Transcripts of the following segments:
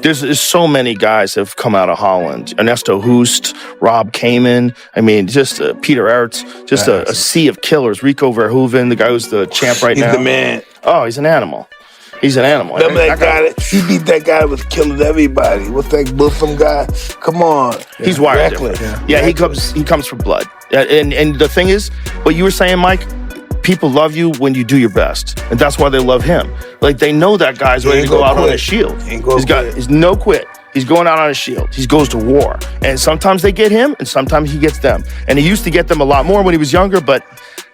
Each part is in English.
There's so many guys that have come out of Holland. Ernesto Hoost, Rob Kamen. I mean, just Peter Ertz. Just a sea of killers. Rico Verhoeven, the guy who's the champ right now. He's the man. Oh, he's an animal. He's an animal. Remember that guy? He beat that guy with killing everybody. What's that Muslim guy? Come on. He's wired different. Yeah, he comes for blood. And the thing is, what you were saying, Mike, people love you when you do your best. And that's why they love him. Like, they know that guy's ready to go out on a shield. He's no quit. He's going out on a shield. He goes to war. And sometimes they get him, and sometimes he gets them. And he used to get them a lot more when he was younger, but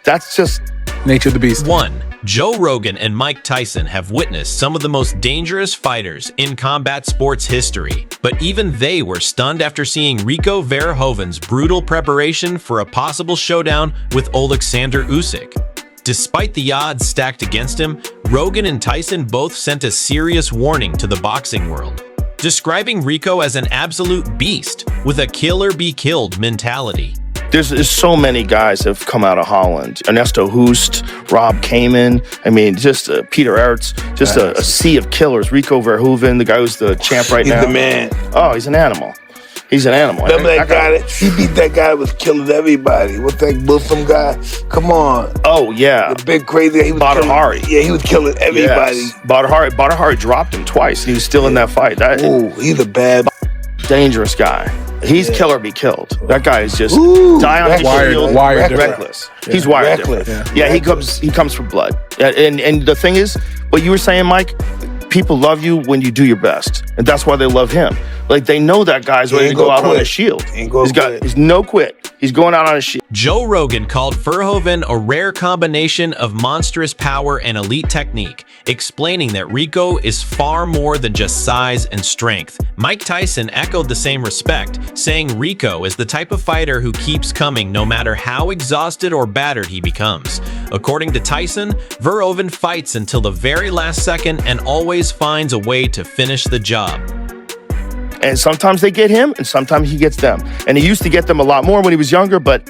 that's just nature of the beast. 1. Joe Rogan and Mike Tyson have witnessed some of the most dangerous fighters in combat sports history, but even they were stunned after seeing Rico Verhoeven's brutal preparation for a possible showdown with Alexander Usyk. Despite the odds stacked against him, Rogan and Tyson both sent a serious warning to the boxing world, describing Rico as an absolute beast with a kill-or-be-killed mentality. There's so many guys that have come out of Holland. Ernesto Hoost, Rob Kamen. I mean, just Peter Ertz. Just a sea of killers. Rico Verhoeven, the guy who's the champ right now. He's the man. Oh, he's an animal. He's an animal. Remember that guy? He beat that guy with killing everybody. What's that Muslim guy? Come on. Oh, yeah. The big crazy guy. Badr Hari. Yeah, he was killing everybody. Yes. Badr Hari dropped him twice. He was still in that fight. Ooh, he's a bad, dangerous guy. He's kill or be killed. That guy is just die on his shield, reckless. Yeah. He's wired different. Yeah, he comes for blood. And the thing is, what you were saying, Mike, people love you when you do your best, and that's why they love him. Like, they know that guy's ready to go out on a shield. He's no quit. He's going out on a shield. Joe Rogan called Verhoeven a rare combination of monstrous power and elite technique, explaining that Rico is far more than just size and strength. Mike Tyson echoed the same respect, saying Rico is the type of fighter who keeps coming no matter how exhausted or battered he becomes. According to Tyson, Verhoeven fights until the very last second and always finds a way to finish the job. And sometimes they get him, and sometimes he gets them. And he used to get them a lot more when he was younger, but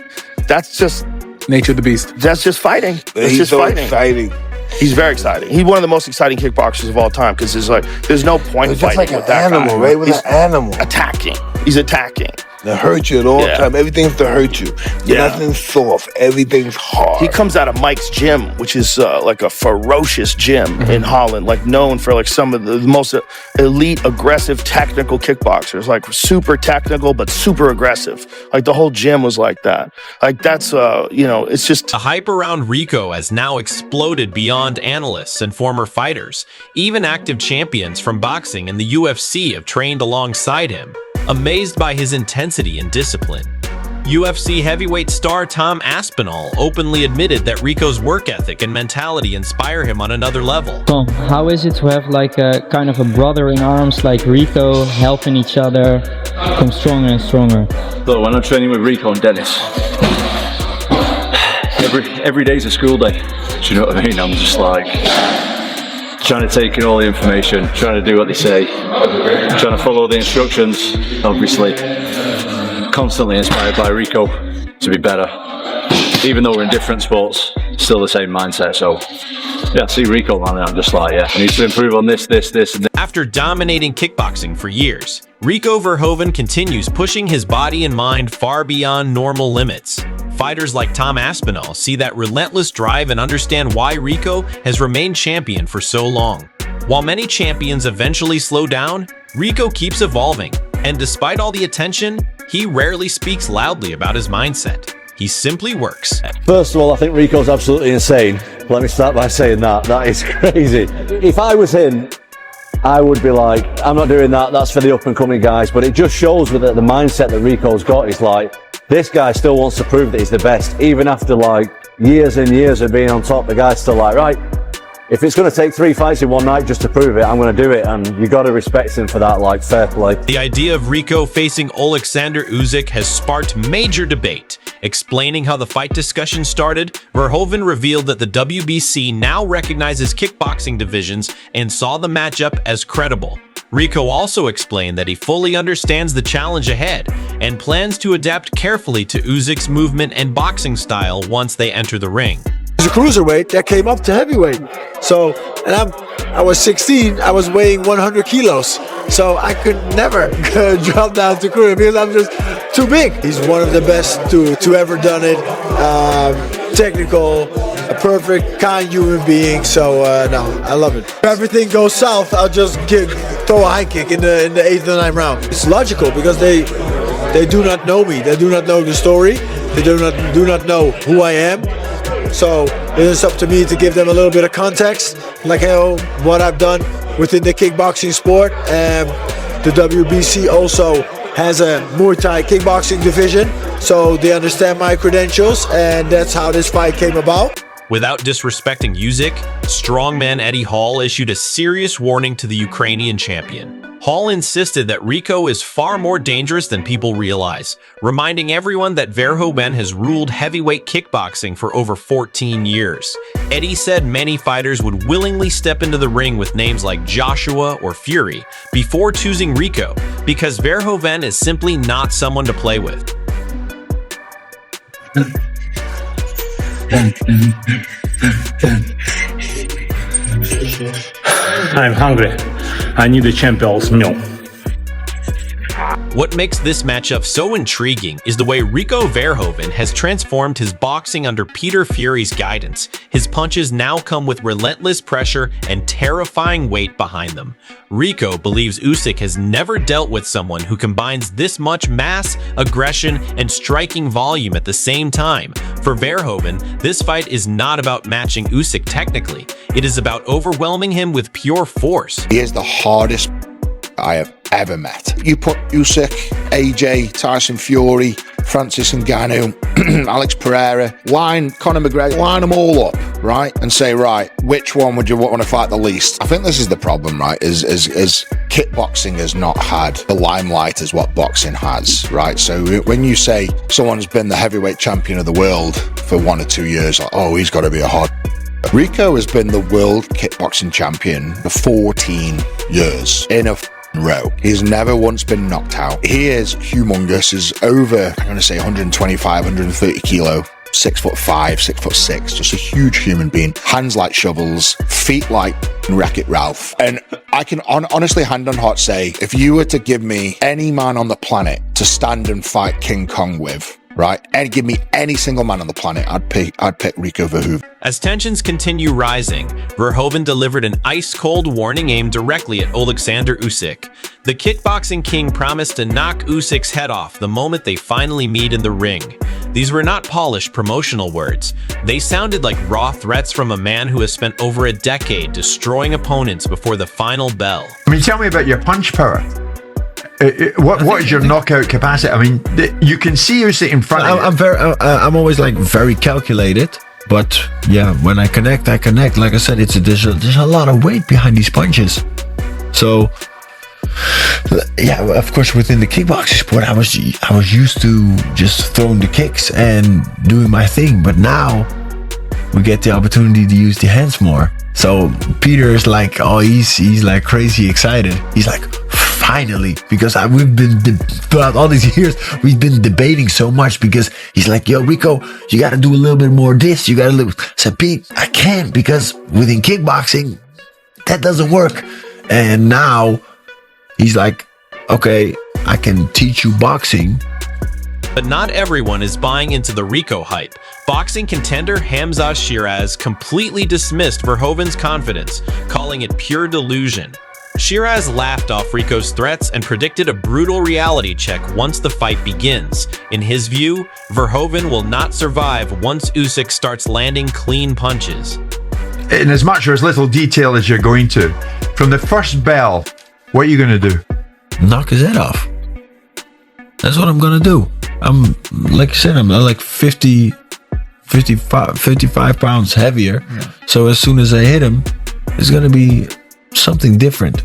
that's just nature of the beast. That's just fighting. That's just fighting. Exciting. He's very exciting. He's one of the most exciting kickboxers of all time because there's no point in fighting with that guy. He's like an animal, right? With an animal. Attacking. He's attacking. To hurt you at all time. Everything's to hurt you. Nothing's soft. Everything's hard. He comes out of Mike's gym, which is like a ferocious gym in Holland, like known for like some of the most elite, aggressive, technical kickboxers. Like super technical, but super aggressive. Like the whole gym was like that. Like that's, it's just... The hype around Rico has now exploded beyond analysts and former fighters. Even active champions from boxing and the UFC have trained alongside him, amazed by his intensity and discipline. UFC heavyweight star Tom Aspinall openly admitted that Rico's work ethic and mentality inspire him on another level. Tom, how is it to have like a kind of a brother in arms like Rico, helping each other become stronger and stronger? So when I'm training with Rico and Dennis, every day's a school day. Do you know what I mean? I'm just like trying to take in all the information, trying to do what they say, trying to follow the instructions, obviously. Constantly inspired by Rico to be better. Even though we're in different sports, still the same mindset. So, yeah, I see Rico, man, and I'm just like, I need to improve on this, and this. After dominating kickboxing for years, Rico Verhoeven continues pushing his body and mind far beyond normal limits. Fighters like Tom Aspinall see that relentless drive and understand why Rico has remained champion for so long. While many champions eventually slow down, Rico keeps evolving, and despite all the attention, he rarely speaks loudly about his mindset. He simply works. First of all, I think Rico's absolutely insane. Let me start by saying that is crazy. If I was him, I would be like, I'm not doing that, that's for the up and coming guys. But it just shows that the mindset that Rico's got is like, this guy still wants to prove that he's the best. Even after like years and years of being on top, the guy's still like, right, if it's going to take 3 fights in one night just to prove it, I'm going to do it. And you got to respect him for that, like, fair play. The idea of Rico facing Alexander Usyk has sparked major debate. Explaining how the fight discussion started, Verhoeven revealed that the WBC now recognizes kickboxing divisions and saw the matchup as credible. Rico also explained that he fully understands the challenge ahead and plans to adapt carefully to Usyk's movement and boxing style once they enter the ring. He's a cruiserweight that came up to heavyweight. So, and I was 16, I was weighing 100 kilos. So I could never drop down to cruiser because I'm just too big. He's one of the best to ever done it. Technical, a perfect, kind human being. So no, I love it. If everything goes south, I'll just throw a high kick in the 8th or 9th round. It's logical because they do not know me. They do not know the story. They do not know who I am. So it is up to me to give them a little bit of context, like what I've done within the kickboxing sport. The WBC also has a Muay Thai kickboxing division, so they understand my credentials, and that's how this fight came about. Without disrespecting Usyk, strongman Eddie Hall issued a serious warning to the Ukrainian champion. Hall insisted that Rico is far more dangerous than people realize, reminding everyone that Verhoeven has ruled heavyweight kickboxing for over 14 years. Eddie said many fighters would willingly step into the ring with names like Joshua or Fury before choosing Rico, because Verhoeven is simply not someone to play with. I'm hungry. I need a champion's meal. What makes this matchup so intriguing is the way Rico Verhoeven has transformed his boxing under Peter Fury's guidance. His punches now come with relentless pressure and terrifying weight behind them. Rico believes Usyk has never dealt with someone who combines this much mass, aggression, and striking volume at the same time. For Verhoeven, this fight is not about matching Usyk technically. It is about overwhelming him with pure force. He is the hardest I have ever met. You put Usyk, AJ, Tyson Fury, Francis Ngannou, Alex Pereira, Conor McGregor, line them all up, right? And say, right, which one would you want to fight the least? I think this is the problem, right? Is kickboxing has not had the limelight as what boxing has, right? So when you say someone's been the heavyweight champion of the world for 1 or 2 years, like, oh, he's got to be a hard. Rico has been the world kickboxing champion for 14 years in a row. He's never once been knocked out. He is humongous. He's over, I'm going to say 125, 130 kilo, 6'5", 6'6", just a huge human being. Hands like shovels, feet like Wreck-It Ralph. And I can honestly, hand on heart say, if you were to give me any man on the planet to stand and fight King Kong with, right, and give me any single man on the planet, I'd pick Rico Verhoeven. As tensions continue rising, Verhoeven delivered an ice-cold warning aimed directly at Alexander Usyk. The kickboxing king promised to knock Usyk's head off the moment they finally meet in the ring. These were not polished promotional words. They sounded like raw threats from a man who has spent over a decade destroying opponents before the final bell. I mean, tell me about your punch power. What is your knockout capacity? I mean, you can see Usyk in front of you. I'm always like very calculated, but yeah, when I connect. Like I said, there's a lot of weight behind these punches. So yeah, of course, within the kickboxing sport, I was used to just throwing the kicks and doing my thing, but now we get the opportunity to use the hands more. So Peter is like, oh, he's like crazy excited. He's like, finally, because we've been throughout all these years, we've been debating so much, because he's like, yo, Rico, you got to do a little bit more of this. You got to I said, Pete, I can't, because within kickboxing, that doesn't work. And now he's like, okay, I can teach you boxing. But not everyone is buying into the Rico hype. Boxing contender Hamza Shiraz completely dismissed Verhoeven's confidence, calling it pure delusion. Shiraz laughed off Rico's threats and predicted a brutal reality check once the fight begins. In his view, Verhoeven will not survive once Usyk starts landing clean punches. In as much or as little detail as you're going to, from the first bell, what are you going to do? Knock his head off. That's what I'm going to do. I'm, like I said, I'm like 55 pounds heavier. Yeah. So as soon as I hit him, it's going to be something different.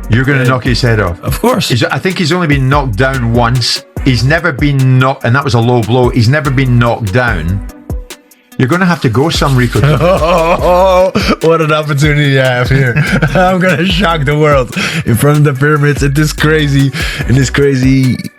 You're going to knock his head off? Of course. I think he's only been knocked down once. He's never been knocked, and that was a low blow. He's never been knocked down You're going to have to go some, Rico. Oh, what an opportunity I have here. I'm going to shock the world in front of the pyramids in this crazy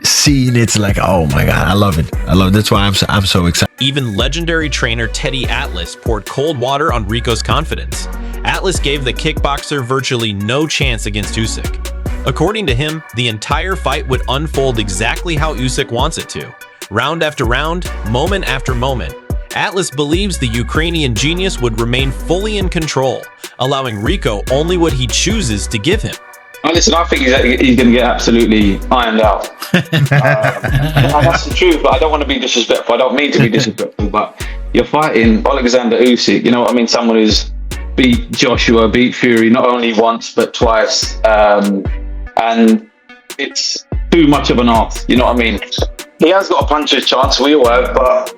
scene. It's like, oh my God, I love it. That's why I'm so excited. Even legendary trainer Teddy Atlas poured cold water on Rico's confidence. Atlas gave the kickboxer virtually no chance against Usyk. According to him, the entire fight would unfold exactly how Usyk wants it to. Round after round, moment after moment, Atlas believes the Ukrainian genius would remain fully in control, allowing Rico only what he chooses to give him. Listen, I think he's going to get absolutely ironed out. That's the truth, but I don't want to be disrespectful. I don't mean to be disrespectful, but you're fighting Alexander Usyk, you know what I mean? Someone who's beat Joshua, beat Fury, not only once, but twice. And it's too much of an ask, you know what I mean? He has got a puncher's chance, we all have, but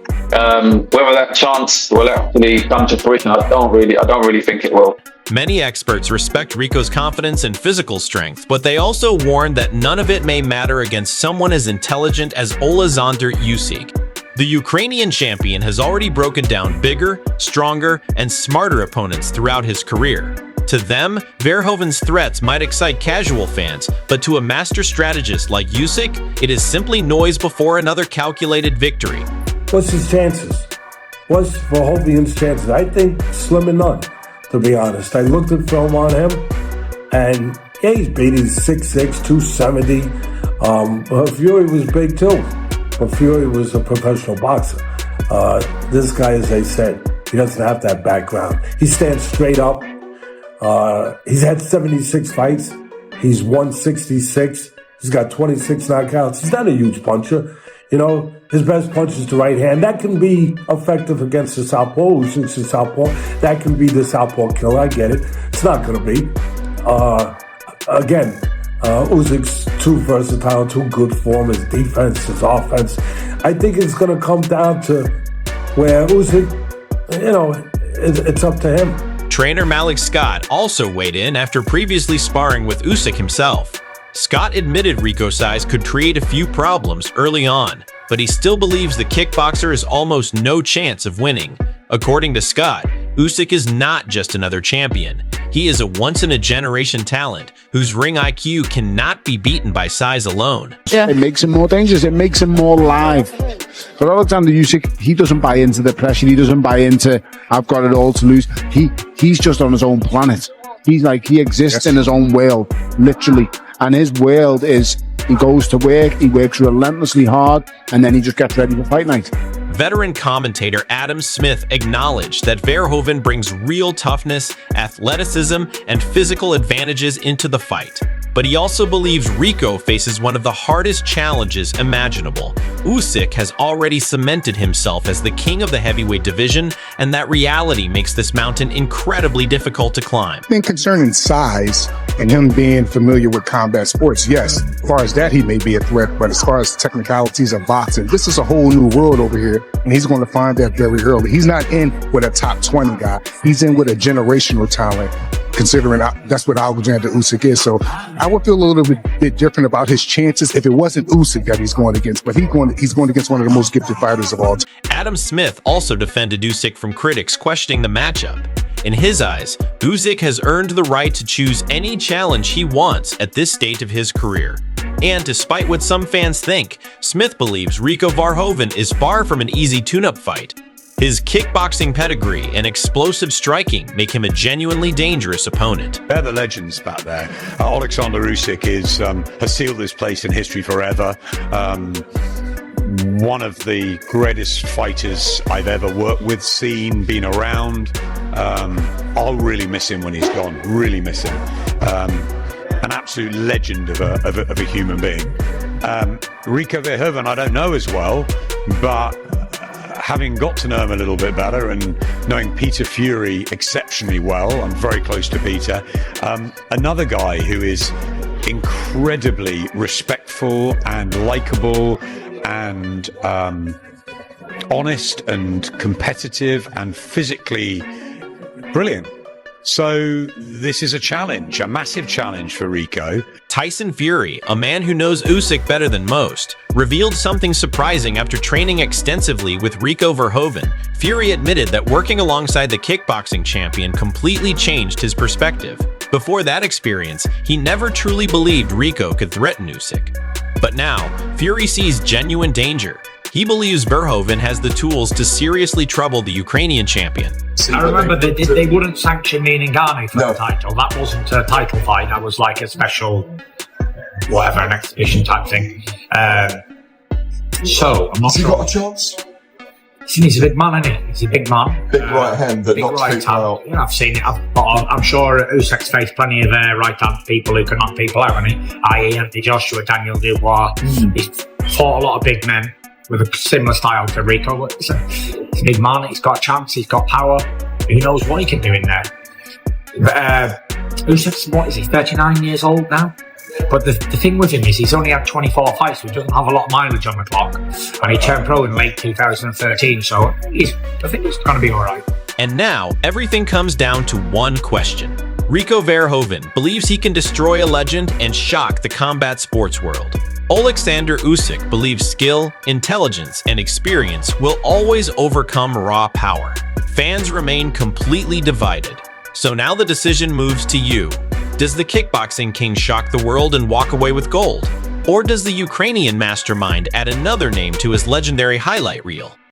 whether that chance will actually come to fruition, I don't really think it will. Many experts respect Rico's confidence and physical strength, but they also warn that none of it may matter against someone as intelligent as Alexander Usyk. The Ukrainian champion has already broken down bigger, stronger, and smarter opponents throughout his career. To them, Verhoeven's threats might excite casual fans, but to a master strategist like Usyk, it is simply noise before another calculated victory. What's his chances? What's Verhoeven's chances? I think slim and none, to be honest. I looked at film on him, and yeah, he's big. He's 6'6", 270. Fury was big too, but Fury was a professional boxer. This guy, as I said, he doesn't have that background. He stands straight up. He's had 76 fights. He's won 66. He's got 26 knockouts. He's not a huge puncher. You know, his best punch is the right hand. That can be effective against the southpaw, Usyk's the southpaw. That can be the southpaw killer. I get it. It's not going to be. Usyk's too versatile, too good for him. His defense, his offense. I think it's going to come down to where Usyk, you know, it's up to him. Trainer Malik Scott also weighed in after previously sparring with Usyk himself. Scott admitted Rico's size could create a few problems early on, but he still believes the kickboxer has almost no chance of winning. According to Scott, Usyk is not just another champion. He is a once-in-a-generation talent whose ring IQ cannot be beaten by size alone. Yeah. It makes him more dangerous. It makes him more live. But Alexander Usyk, he doesn't buy into the pressure. He doesn't buy into, I've got it all to lose. He's just on his own planet. He's like, he exists in his own world, literally. And his world is, he goes to work, he works relentlessly hard, and then he just gets ready for fight night. Veteran commentator Adam Smith acknowledged that Verhoeven brings real toughness, athleticism, and physical advantages into the fight. But he also believes Rico faces one of the hardest challenges imaginable. Usyk has already cemented himself as the king of the heavyweight division, and that reality makes this mountain incredibly difficult to climb. I think concerning size and him being familiar with combat sports, yes, as far as that he may be a threat, but as far as technicalities of boxing, this is a whole new world over here, and he's going to find that very early. He's not in with a top 20 guy. He's in with a generational talent, considering that's what Alexander Usyk is. So I would feel a little bit different about his chances if it wasn't Usyk that he's going against, but he's going against one of the most gifted fighters of all time. Adam Smith also defended Usyk from critics questioning the matchup. In his eyes, Usyk has earned the right to choose any challenge he wants at this stage of his career. And despite what some fans think, Smith believes Rico Verhoeven is far from an easy tune-up fight. His kickboxing pedigree and explosive striking make him a genuinely dangerous opponent. They're the legends back there. Alexander Usyk has sealed his place in history forever. One of the greatest fighters I've ever worked with, seen, been around. I'll really miss him when he's gone. Really miss him. An absolute legend of a human being. Rico Verhoeven, I don't know as well, but having got to know him a little bit better and knowing Peter Fury exceptionally well, I'm very close to Peter. Another guy who is incredibly respectful and likable and honest and competitive and physically brilliant. So this is a challenge, a massive challenge for Rico. Tyson Fury, a man who knows Usyk better than most, revealed something surprising after training extensively with Rico Verhoeven. Fury admitted that working alongside the kickboxing champion completely changed his perspective. Before that experience, he never truly believed Rico could threaten Usyk. But now, Fury sees genuine danger. He believes Verhoeven has the tools to seriously trouble the Ukrainian champion. I remember they wouldn't sanction me and Ngannou for the title. That wasn't a title fight. That was like a special, whatever, an exhibition type thing. So, I'm not sure. Has he got a chance? He's a big man, isn't he? He's a big man. Big right hand that knocks people out. Yeah, I've seen it. I'm sure Usyk's faced plenty of right hand people who can knock people out, hasn't he? I.e. Anthony Joshua, Daniel Dubois. He's fought a lot of big men with a similar style to Rico. But he's a big man. He's got a chance. He's got power. Who knows what he can do in there? Usyk's, what is he, 39 years old now? But the thing with him is he's only had 24 fights, so he doesn't have a lot of mileage on the clock. And he turned pro in late 2013, so I think he's going to be all right. And now, everything comes down to one question. Rico Verhoeven believes he can destroy a legend and shock the combat sports world. Alexander Usyk believes skill, intelligence, and experience will always overcome raw power. Fans remain completely divided. So now the decision moves to you. Does the kickboxing king shock the world and walk away with gold? Or does the Ukrainian mastermind add another name to his legendary highlight reel?